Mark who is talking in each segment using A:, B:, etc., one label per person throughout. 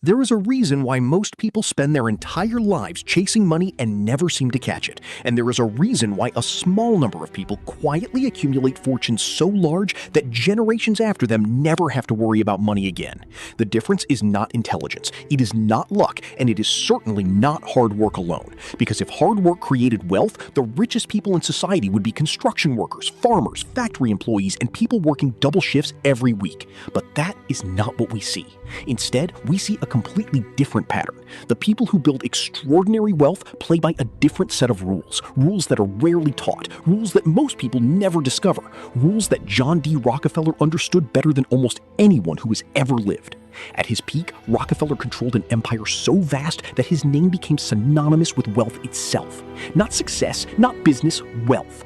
A: There is a reason why most people spend their entire lives chasing money and never seem to catch it. And there is a reason why a small number of people quietly accumulate fortunes so large that generations after them never have to worry about money again. The difference is not intelligence, it is not luck, and it is certainly not hard work alone. Because if hard work created wealth, the richest people in society would be construction workers, farmers, factory employees, and people working double shifts every week. But that is not what we see. Instead, we see a completely different pattern. The people who build extraordinary wealth play by a different set of rules. Rules that are rarely taught. Rules that most people never discover. Rules that John D. Rockefeller understood better than almost anyone who has ever lived. At his peak, Rockefeller controlled an empire so vast that his name became synonymous with wealth itself. Not success, not business, wealth.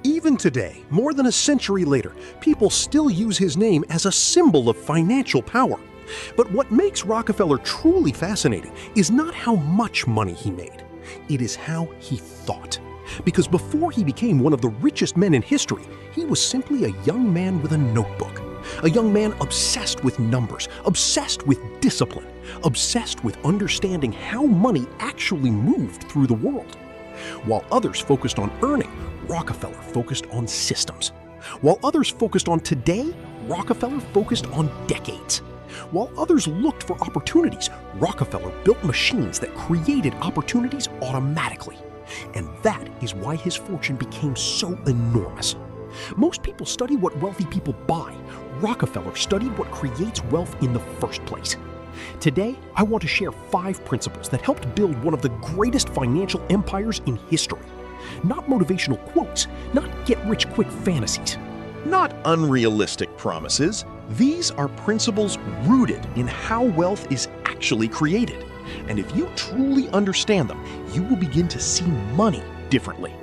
B: Even today, more than a century later, people still use his name as a symbol of financial power. But what makes Rockefeller truly fascinating is not how much money he made. It is how he thought. Because before he became one of the richest men in history, he was simply a young man with a notebook. A young man obsessed with numbers, obsessed with discipline, obsessed with understanding how money actually moved through the world. While others focused on earning, Rockefeller focused on systems. While others focused on today, Rockefeller focused on decades. While others looked for opportunities, Rockefeller built machines that created opportunities automatically. And that is why his fortune became so enormous. Most people study what wealthy people buy. Rockefeller studied what creates wealth in the first place. Today, I want to share 5 principles that helped build one of the greatest financial empires in history. Not motivational quotes, not get-rich-quick fantasies.
C: Not unrealistic promises. These are principles rooted in how wealth is actually created. And if you truly understand them, you will begin to see money differently.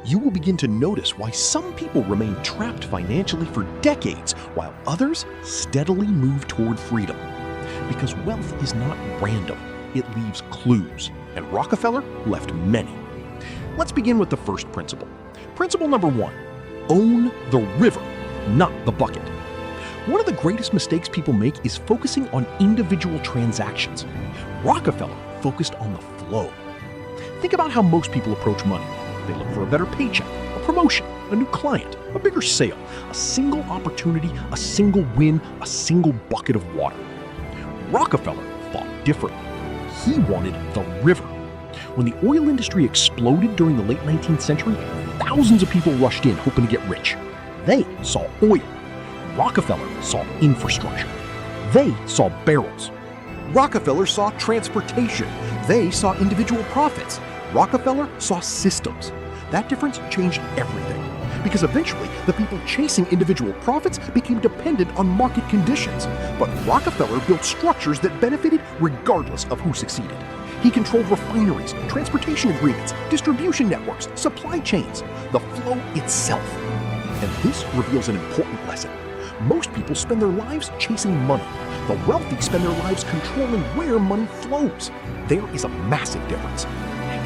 C: You will begin to notice why some people remain trapped financially for decades, while others steadily move toward freedom. Because wealth is not random, it leaves clues, and Rockefeller left many. Let's begin with the first principle. Principle number 1, own the river, not the bucket. One of the greatest mistakes people make is focusing on individual transactions. Rockefeller focused on the flow. Think about how most people approach money. They look for a better paycheck, a promotion, a new client, a bigger sale, a single opportunity, a single win, a single bucket of water. Rockefeller thought differently. He wanted the river. When the oil industry exploded during the late 19th century, thousands of people rushed in hoping to get rich. They saw oil. Rockefeller saw infrastructure. They saw barrels.
B: Rockefeller saw transportation. They saw individual profits. Rockefeller saw systems. That difference changed everything. Because eventually, the people chasing individual profits became dependent on market conditions. But Rockefeller built structures that benefited regardless of who succeeded. He controlled refineries, transportation agreements, distribution networks, supply chains, the flow itself. And this reveals an important lesson. Most people spend their lives chasing money. The wealthy spend their lives controlling where money flows. There is a massive difference.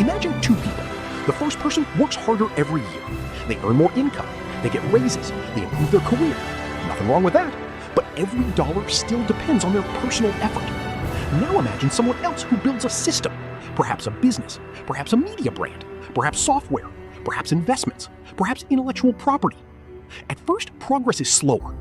B: Imagine 2 people. The first person works harder every year. They earn more income. They get raises. They improve their career. Nothing wrong with that. But every dollar still depends on their personal effort. Now imagine someone else who builds a system, perhaps a business, perhaps a media brand, perhaps software, perhaps investments, perhaps intellectual property. At first, progress is slower.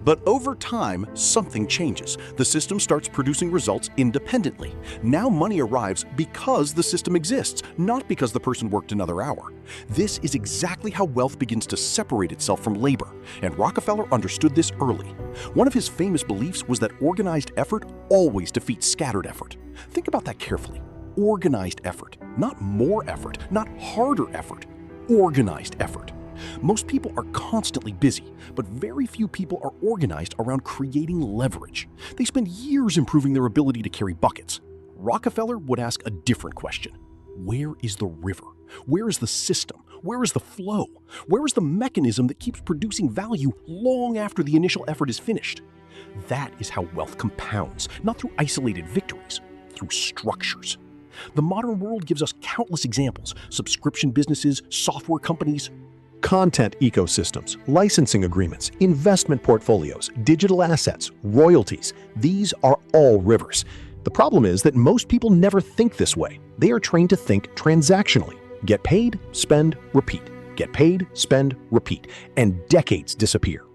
D: But over time, something changes. The system starts producing results independently. Now money arrives because the system exists, not because the person worked another hour. This is exactly how wealth begins to separate itself from labor, and Rockefeller understood this early. One of his famous beliefs was that organized effort always defeats scattered effort. Think about that carefully. Organized effort, not more effort, not harder effort. Organized effort. Most people are constantly busy, but very few people are organized around creating leverage. They spend years improving their ability to carry buckets. Rockefeller would ask a different question. Where is the river? Where is the system? Where is the flow? Where is the mechanism that keeps producing value long after the initial effort is finished? That is how wealth compounds, not through isolated victories, through structures. The modern world gives us countless examples: subscription businesses, software companies,
B: content ecosystems, licensing agreements, investment portfolios, digital assets, royalties. These are all rivers.
A: The problem is that most people never think this way. They are trained to think transactionally. Get paid, spend, repeat. Get paid, spend, repeat. And decades disappear.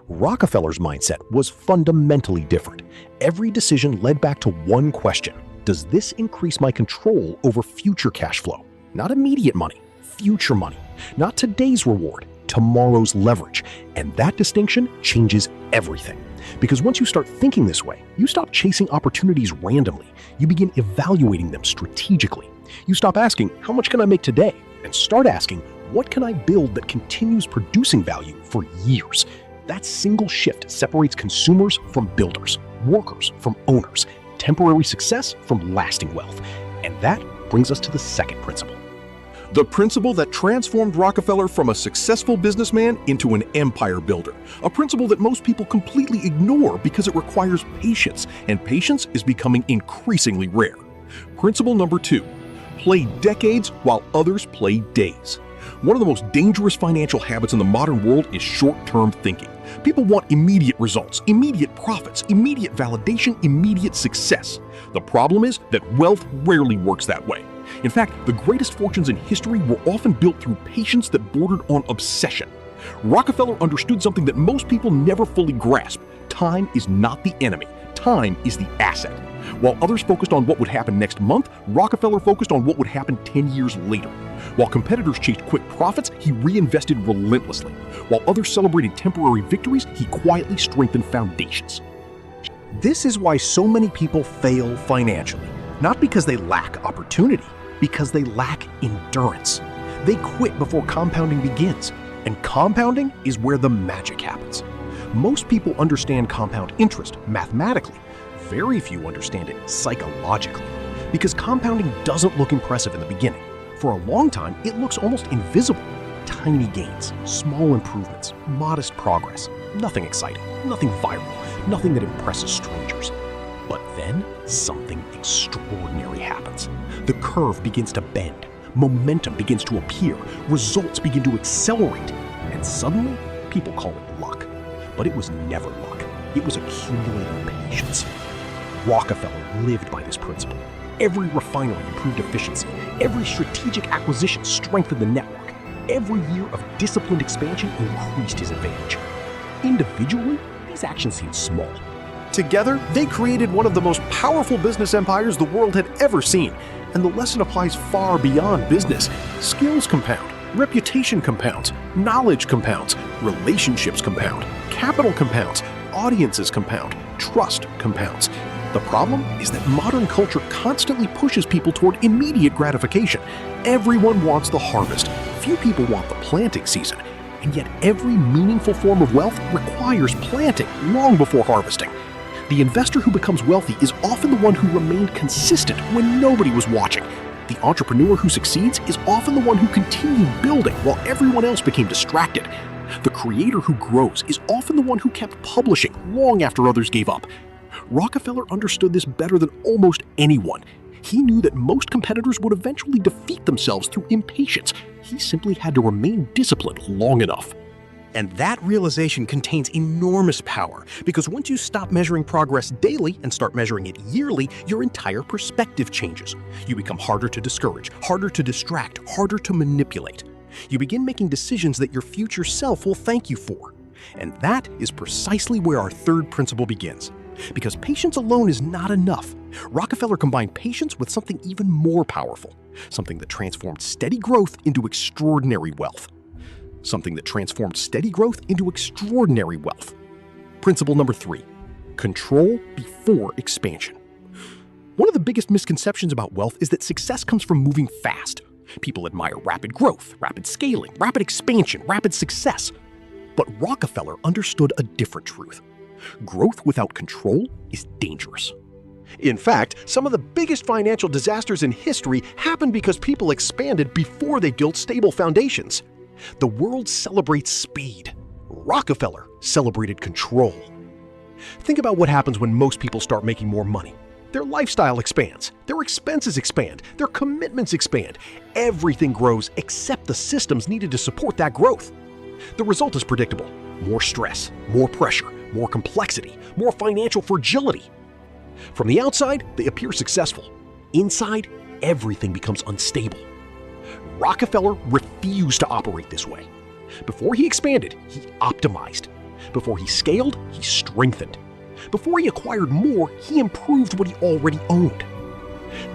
A: Rockefeller's mindset was fundamentally different. Every decision led back to one question. Does this increase my control over future cash flow? Not immediate money, future money. Not today's reward, tomorrow's leverage. And that distinction changes everything. Because once you start thinking this way, you stop chasing opportunities randomly. You begin evaluating them strategically. You stop asking, how much can I make today? And start asking, what can I build that continues producing value for years? That single shift separates consumers from builders, workers from owners, temporary success from lasting wealth. And that brings us to the second principle.
B: The principle that transformed Rockefeller from a successful businessman into an empire builder. A principle that most people completely ignore because it requires patience, and patience is becoming increasingly rare. Principle number 2, play decades while others play days. One of the most dangerous financial habits in the modern world is short-term thinking. People want immediate results, immediate profits, immediate validation, immediate success. The problem is that wealth rarely works that way. In fact, the greatest fortunes in history were often built through patience that bordered on obsession. Rockefeller understood something that most people never fully grasp. Time is not the enemy. Time is the asset. While others focused on what would happen next month, Rockefeller focused on what would happen 10 years later. While competitors chased quick profits, he reinvested relentlessly. While others celebrated temporary victories, he quietly strengthened foundations.
A: This is why so many people fail financially. Not because they lack opportunity, because they lack endurance. They quit before compounding begins, and compounding is where the magic happens. Most people understand compound interest mathematically. Very few understand it psychologically, because compounding doesn't look impressive in the beginning. For a long time, it looks almost invisible. Tiny gains, small improvements, modest progress. Nothing exciting, nothing viral, nothing that impresses strangers. But then, something extraordinary happens. The curve begins to bend, momentum begins to appear, results begin to accelerate, and suddenly, people call it luck. But it was never luck. It was accumulating patience. Rockefeller lived by this principle. Every refinery improved efficiency. Every strategic acquisition strengthened the network. Every year of disciplined expansion increased his advantage. Individually, these actions seemed small. Together, they created one of the most powerful business empires the world had ever seen. And the lesson applies far beyond business. Skills compound, reputation compounds, knowledge compounds, relationships compound, capital compounds, audiences compound, trust compounds. The problem is that modern culture constantly pushes people toward immediate gratification. Everyone wants the harvest. Few people want the planting season. And yet every meaningful form of wealth requires planting long before harvesting. The investor who becomes wealthy is often the one who remained consistent when nobody was watching. The entrepreneur who succeeds is often the one who continued building while everyone else became distracted. The creator who grows is often the one who kept publishing long after others gave up. Rockefeller understood this better than almost anyone. He knew that most competitors would eventually defeat themselves through impatience. He simply had to remain disciplined long enough. And that realization contains enormous power, because once you stop measuring progress daily and start measuring it yearly, your entire perspective changes. You become harder to discourage, harder to distract, harder to manipulate. You begin making decisions that your future self will thank you for. And that is precisely where our third principle begins. Because patience alone is not enough. Rockefeller combined patience with something even more powerful, something that transformed steady growth into extraordinary wealth. Something that transformed steady growth into extraordinary wealth. Principle number 3, control before expansion. One of the biggest misconceptions about wealth is that success comes from moving fast. People admire rapid growth, rapid scaling, rapid expansion, rapid success. But Rockefeller understood a different truth. Growth without control is dangerous. In fact, some of the biggest financial disasters in history happened because people expanded before they built stable foundations. The world celebrates speed. Rockefeller celebrated control. Think about what happens when most people start making more money. Their lifestyle expands, their expenses expand, their commitments expand. Everything grows except the systems needed to support that growth. The result is predictable. More stress, more pressure, more complexity, more financial fragility.
B: From the outside, they appear successful. Inside, everything becomes unstable. Rockefeller refused to operate this way. Before he expanded, he optimized. Before he scaled, he strengthened. Before he acquired more, he improved what he already owned.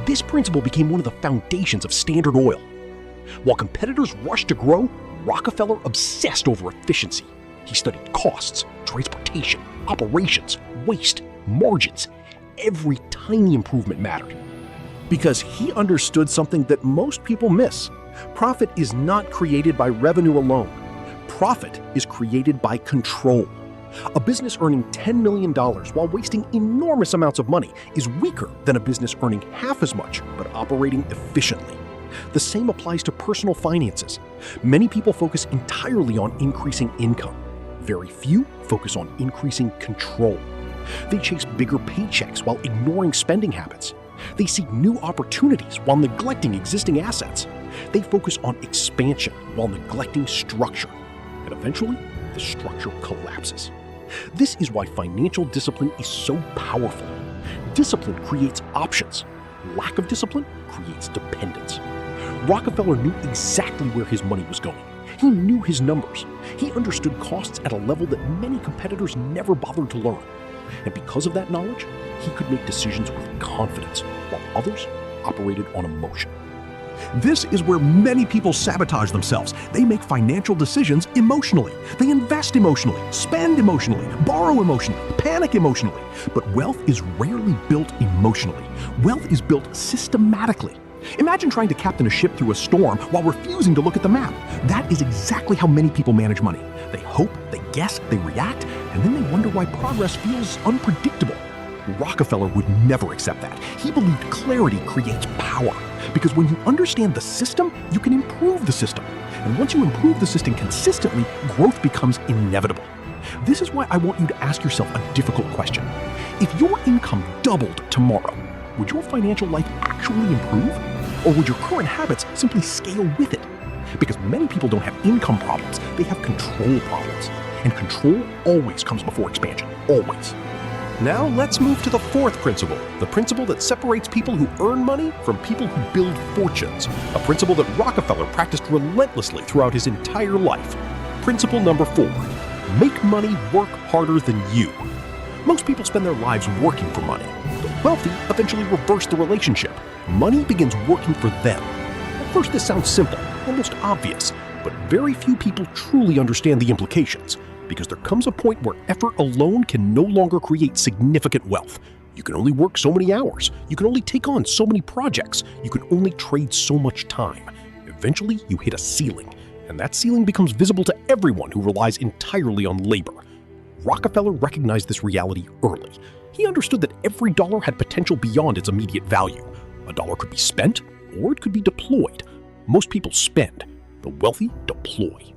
B: This principle became one of the foundations of Standard Oil. While competitors rushed to grow, Rockefeller obsessed over efficiency. He studied costs, transportation, operations, waste, margins. Every tiny improvement mattered. Because he understood something that most people miss. Profit is not created by revenue alone. Profit is created by control. A business earning $10 million while wasting enormous amounts of money is weaker than a business earning half as much but operating efficiently. The same applies to personal finances. Many people focus entirely on increasing income. Very few focus on increasing control. They chase bigger paychecks while ignoring spending habits. They seek new opportunities while neglecting existing assets. They focus on expansion while neglecting structure. And eventually, the structure collapses. This is why financial discipline is so powerful. Discipline creates options. Lack of discipline creates dependence. Rockefeller knew exactly where his money was going. He knew his numbers. He understood costs at a level that many competitors never bothered to learn. And because of that knowledge, he could make decisions with confidence, while others operated on emotion.
C: This is where many people sabotage themselves. They make financial decisions emotionally. They invest emotionally, spend emotionally, borrow emotionally, panic emotionally. But wealth is rarely built emotionally. Wealth is built systematically. Imagine trying to captain a ship through a storm while refusing to look at the map. That is exactly how many people manage money. They hope, they guess, they react, and then they wonder why progress feels unpredictable. Rockefeller would never accept that. He believed clarity creates power. Because when you understand the system, you can improve the system. And once you improve the system consistently, growth becomes inevitable. This is why I want you to ask yourself a difficult question. If your income doubled tomorrow, would your financial life actually improve? Or would your current habits simply scale with it? Because many people don't have income problems, they have control problems. And control always comes before expansion, always.
B: Now let's move to the fourth principle, the principle that separates people who earn money from people who build fortunes, a principle that Rockefeller practiced relentlessly throughout his entire life. Principle number 4, make money work harder than you. Most people spend their lives working for money. The wealthy eventually reverse the relationship. Money begins working for them. At first this sounds simple, almost obvious, but very few people truly understand the implications. Because there comes a point where effort alone can no longer create significant wealth. You can only work so many hours. You can only take on so many projects. You can only trade so much time. Eventually, you hit a ceiling, and that ceiling becomes visible to everyone who relies entirely on labor. Rockefeller recognized this reality early. He understood that every dollar had potential beyond its immediate value. A dollar could be spent, or it could be deployed. Most people spend. The wealthy deploy.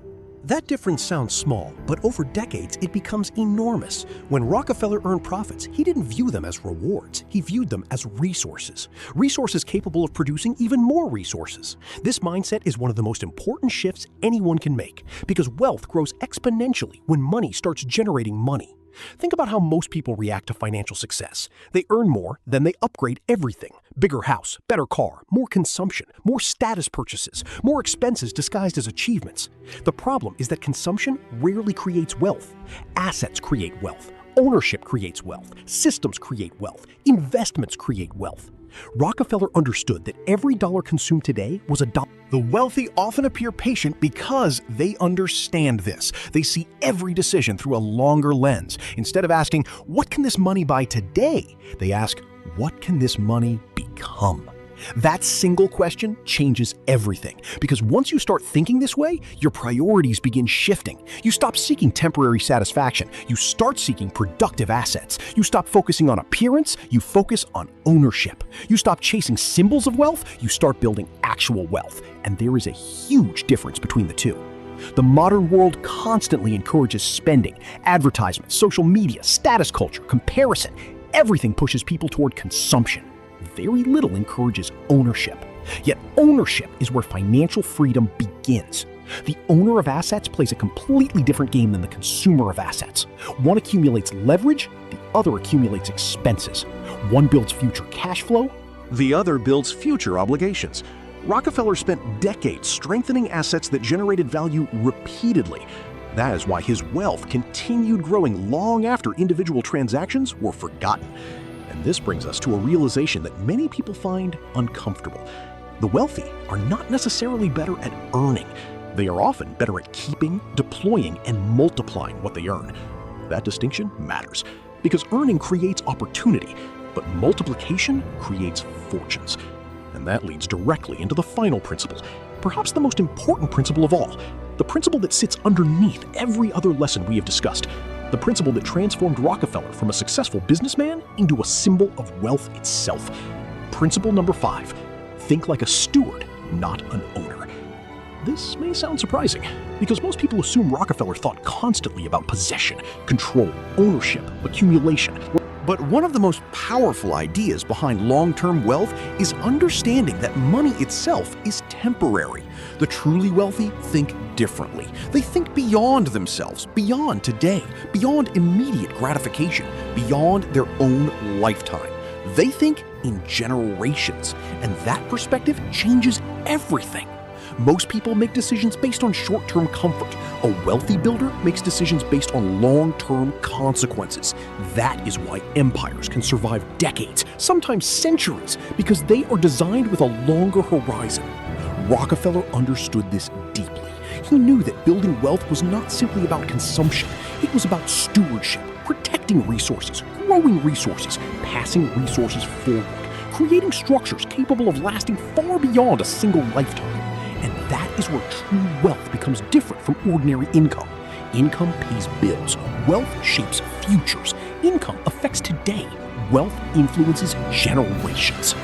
A: That difference sounds small, but over decades it becomes enormous. When Rockefeller earned profits, he didn't view them as rewards, he viewed them as resources. Resources capable of producing even more resources. This mindset is one of the most important shifts anyone can make, because wealth grows exponentially when money starts generating money. Think about how most people react to financial success. They earn more, then they upgrade everything. Bigger house, better car, more consumption, more status purchases, more expenses disguised as achievements. The problem is that consumption rarely creates wealth. Assets create wealth. Ownership creates wealth. Systems create wealth. Investments create wealth. Rockefeller understood that every dollar consumed today was a dollar.
C: The wealthy often appear patient because they understand this. They see every decision through a longer lens. Instead of asking, what can this money buy today? They ask, what can this money become? That single question changes everything, because once you start thinking this way, your priorities begin shifting. You stop seeking temporary satisfaction. You start seeking productive assets. You stop focusing on appearance. You focus on ownership. You stop chasing symbols of wealth. You start building actual wealth. And there is a huge difference between the two. The modern world constantly encourages spending, advertisements, social media, status culture, comparison. Everything pushes people toward consumption. Very little encourages ownership. Yet ownership is where financial freedom begins.
A: The owner of assets plays a completely different game than the consumer of assets. One accumulates leverage, the other accumulates expenses. One builds future cash flow,
C: The other builds future obligations. Rockefeller spent decades strengthening assets that generated value repeatedly. That is why his wealth continued growing long after individual transactions were forgotten. And this brings us to a realization that many people find uncomfortable. The wealthy are not necessarily better at earning. They are often better at keeping, deploying, and multiplying what they earn. That distinction matters, because earning creates opportunity, but multiplication creates fortunes. And that leads directly into the final principle, perhaps the most important principle of all, the principle that sits underneath every other lesson we have discussed, the principle that transformed Rockefeller from a successful businessman into a symbol of wealth itself. Principle number 5, think like a steward, not an owner. This may sound surprising, because most people assume Rockefeller thought constantly about possession, control, ownership, accumulation.
D: But one of the most powerful ideas behind long-term wealth is understanding that money itself is temporary. The truly wealthy think differently. They think beyond themselves, beyond today, beyond immediate gratification, beyond their own lifetime. They think in generations, and that perspective changes everything. Most people make decisions based on short-term comfort. A wealthy builder makes decisions based on long-term consequences. That is why empires can survive decades, sometimes centuries, because they are designed with a longer horizon. Rockefeller understood this deeply. He knew that building wealth was not simply about consumption. It was about stewardship, protecting resources, growing resources, passing resources forward, creating structures capable of lasting far beyond a single lifetime. And that is where true wealth becomes different from ordinary income. Income pays bills. Wealth shapes futures. Income affects today. Wealth influences generations.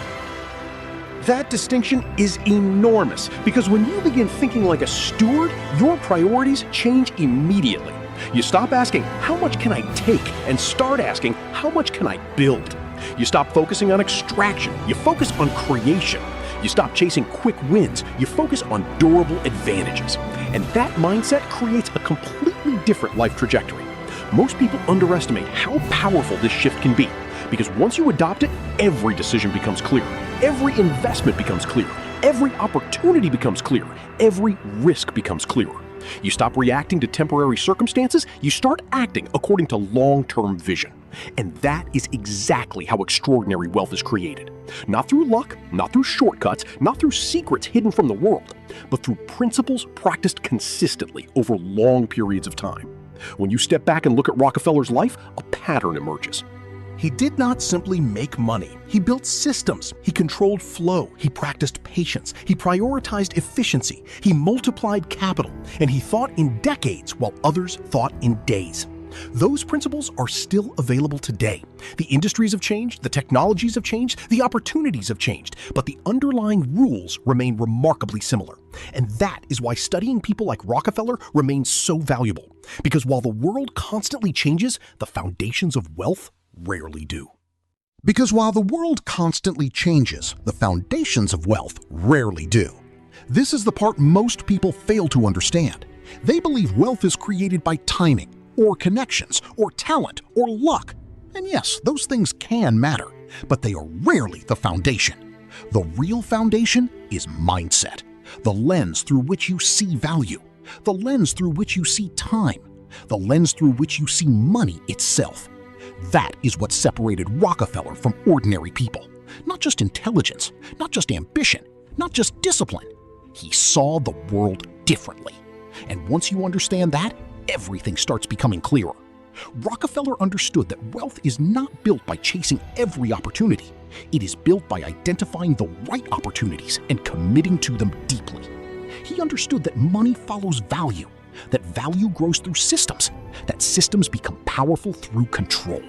C: That distinction is enormous, because when you begin thinking like a steward, your priorities change immediately. You stop asking, how much can I take? And start asking, how much can I build? You stop focusing on extraction. You focus on creation. You stop chasing quick wins. You focus on durable advantages. And that mindset creates a completely different life trajectory. Most people underestimate how powerful this shift can be, because once you adopt it, every decision becomes clear. Every investment becomes clear. Every opportunity becomes clear. Every risk becomes clearer. You stop reacting to temporary circumstances. You start acting according to long-term vision. And that is exactly how extraordinary wealth is created. Not through luck, not through shortcuts, not through secrets hidden from the world, but through principles practiced consistently over long periods of time. When you step back and look at Rockefeller's life, a pattern emerges.
D: He did not simply make money. He built systems. He controlled flow. He practiced patience. He prioritized efficiency. He multiplied capital. And he thought in decades while others thought in days. Those principles are still available today. The industries have changed, the technologies have changed, the opportunities have changed, but the underlying rules remain remarkably similar. And that is why studying people like Rockefeller remains so valuable. Because while the world constantly changes, the foundations of wealth rarely do.
B: Because while the world constantly changes, the foundations of wealth rarely do. This is the part most people fail to understand. They believe wealth is created by timing, or connections, or talent, or luck. And yes, those things can matter, but they are rarely the foundation. The real foundation is mindset, the lens through which you see value, the lens through which you see time, the lens through which you see money itself. That is what separated Rockefeller from ordinary people. Not just intelligence, not just ambition, not just discipline. He saw the world differently. And once you understand that, everything starts becoming clearer. Rockefeller understood that wealth is not built by chasing every opportunity. It is built by identifying the right opportunities and committing to them deeply. He understood that money follows value, that value grows through systems, that systems become powerful through control.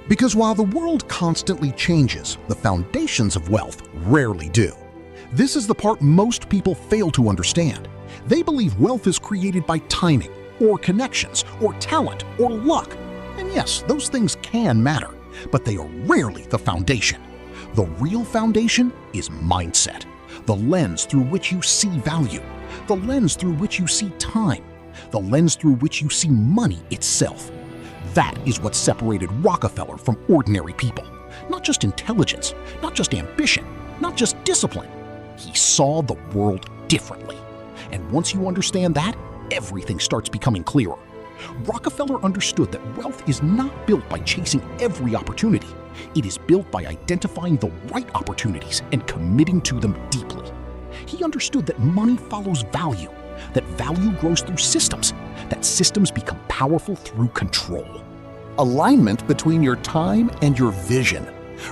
B: Because while the world constantly changes, the foundations of wealth rarely do. This is the part most people fail to understand. They believe wealth is created by timing, or connections, or talent, or luck. And yes, those things can matter, but they are rarely the foundation. The real foundation is mindset, the lens through which you see value,
D: the lens through which you see time, the lens through which you see money itself. That is what separated Rockefeller from ordinary people. Not just intelligence, not just ambition, not just discipline. He saw the world differently. And once you understand that, everything starts becoming clearer. Rockefeller understood that wealth is not built by chasing every opportunity. It is built by identifying the right opportunities and committing to them deeply. He understood that money follows value, that value grows through systems, that systems become powerful through control. Alignment between your time and your vision.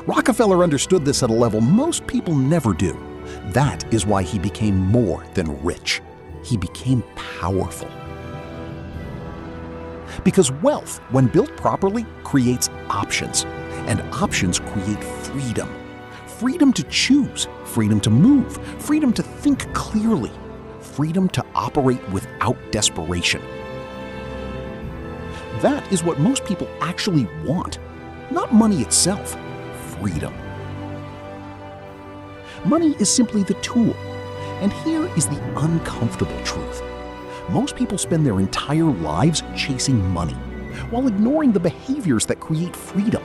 D: Rockefeller understood this at a level most people never do. That is why he became more than rich. He became powerful. Because wealth, when built properly, creates options. And options create freedom. Freedom to choose, freedom to move, freedom to think clearly, freedom to operate without desperation. That is what most people actually want. Not money itself, freedom. Money is simply the tool. And here is the uncomfortable truth. Most people spend their entire lives chasing money, while ignoring the behaviors that create freedom.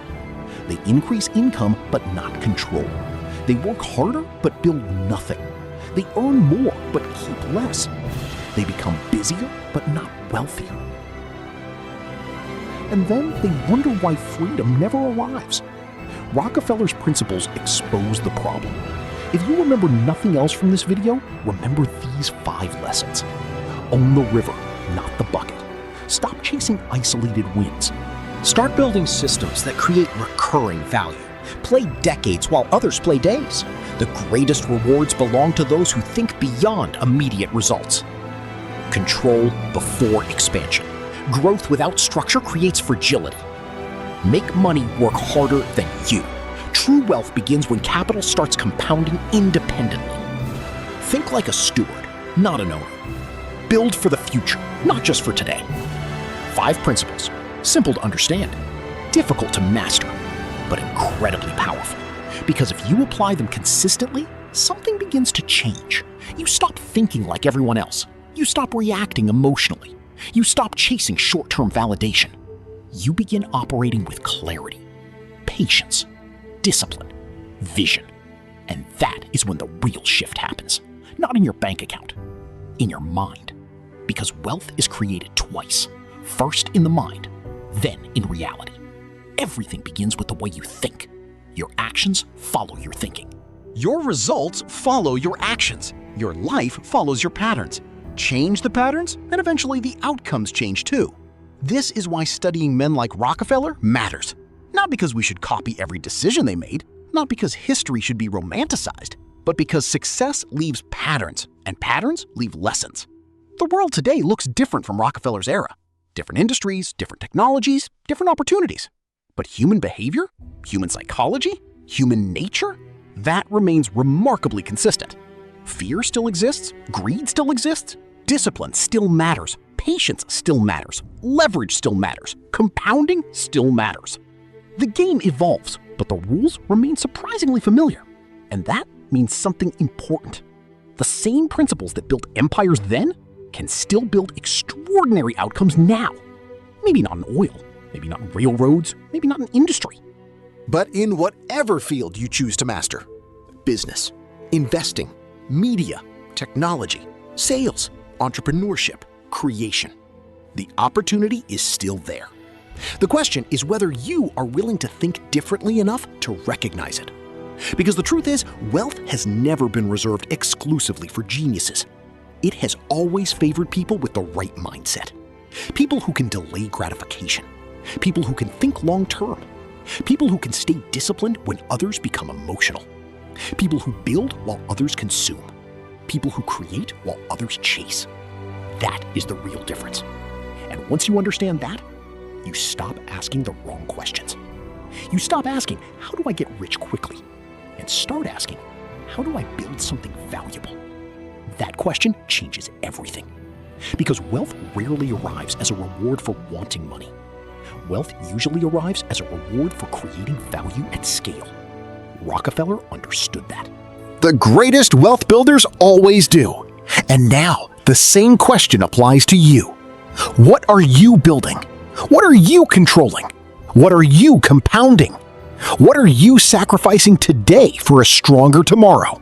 D: They increase income, but not control. They work harder, but build nothing. They earn more, but keep less. They become busier, but not wealthier. And then they wonder why freedom never arrives. Rockefeller's principles expose the problem. If you remember nothing else from this video, remember these 5 lessons. Own the river, not the bucket. Stop chasing isolated wins.
A: Start building systems that create recurring value. Play decades while others play days. The greatest rewards belong to those who think beyond immediate results. Control before expansion. Growth without structure creates fragility. Make money work harder than you. True wealth begins when capital starts compounding independently. Think like a steward, not an owner. Build for the future, not just for today. 5 principles, simple to understand, difficult to master, but incredibly powerful. Because if you apply them consistently, something begins to change. You stop thinking like everyone else. You stop reacting emotionally. You stop chasing short-term validation. You begin operating with clarity, patience, discipline, vision. And that is when the real shift happens. Not in your bank account, in your mind. Because wealth is created twice. First in the mind, then in reality. Everything begins with the way you think. Your actions follow your thinking.
E: Your results follow your actions. Your life follows your patterns. Change the patterns, and eventually the outcomes change too. This is why studying men like Rockefeller matters. Not because we should copy every decision they made, not because history should be romanticized, but because success leaves patterns, and patterns leave lessons. The world today looks different from Rockefeller's era. Different industries, different technologies, different opportunities. But human behavior, human psychology, human nature, that remains remarkably consistent. Fear still exists, greed still exists, discipline still matters, patience still matters, leverage still matters, compounding still matters. The game evolves, but the rules remain surprisingly familiar. And that means something important. The same principles that built empires then can still build extraordinary outcomes now. Maybe not in oil, maybe not in railroads, maybe not in industry.
D: But in whatever field you choose to master, business, investing, media, technology, sales, entrepreneurship, creation, the opportunity is still there. The question is whether you are willing to think differently enough to recognize it. Because the truth is, wealth has never been reserved exclusively for geniuses. It has always favored people with the right mindset. People who can delay gratification. People who can think long-term. People who can stay disciplined when others become emotional. People who build while others consume. People who create while others chase. That is the real difference. And once you understand that, you stop asking the wrong questions. You stop asking, how do I get rich quickly? And start asking, how do I build something valuable? That question changes everything. Because wealth rarely arrives as a reward for wanting money. Wealth usually arrives as a reward for creating value at scale. Rockefeller understood that.
A: The greatest wealth builders always do.
E: And now, the same question applies to you. What are you building? What are you controlling? What are you compounding? What are you sacrificing today for a stronger tomorrow?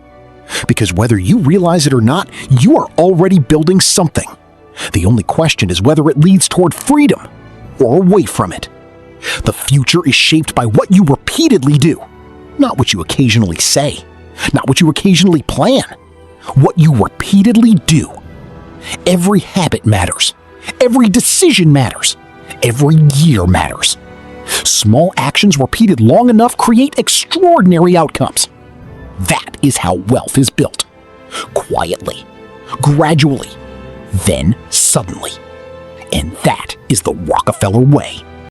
E: Because whether you realize it or not, you are already building something. The only question is whether it leads toward freedom or away from it. The future is shaped by what you repeatedly do, not what you occasionally say, not what you occasionally plan, what you repeatedly do. Every habit matters. Every decision matters. Every year matters. Small actions repeated long enough create extraordinary outcomes. That is how wealth is built. Quietly, gradually, then suddenly. And that is the Rockefeller way.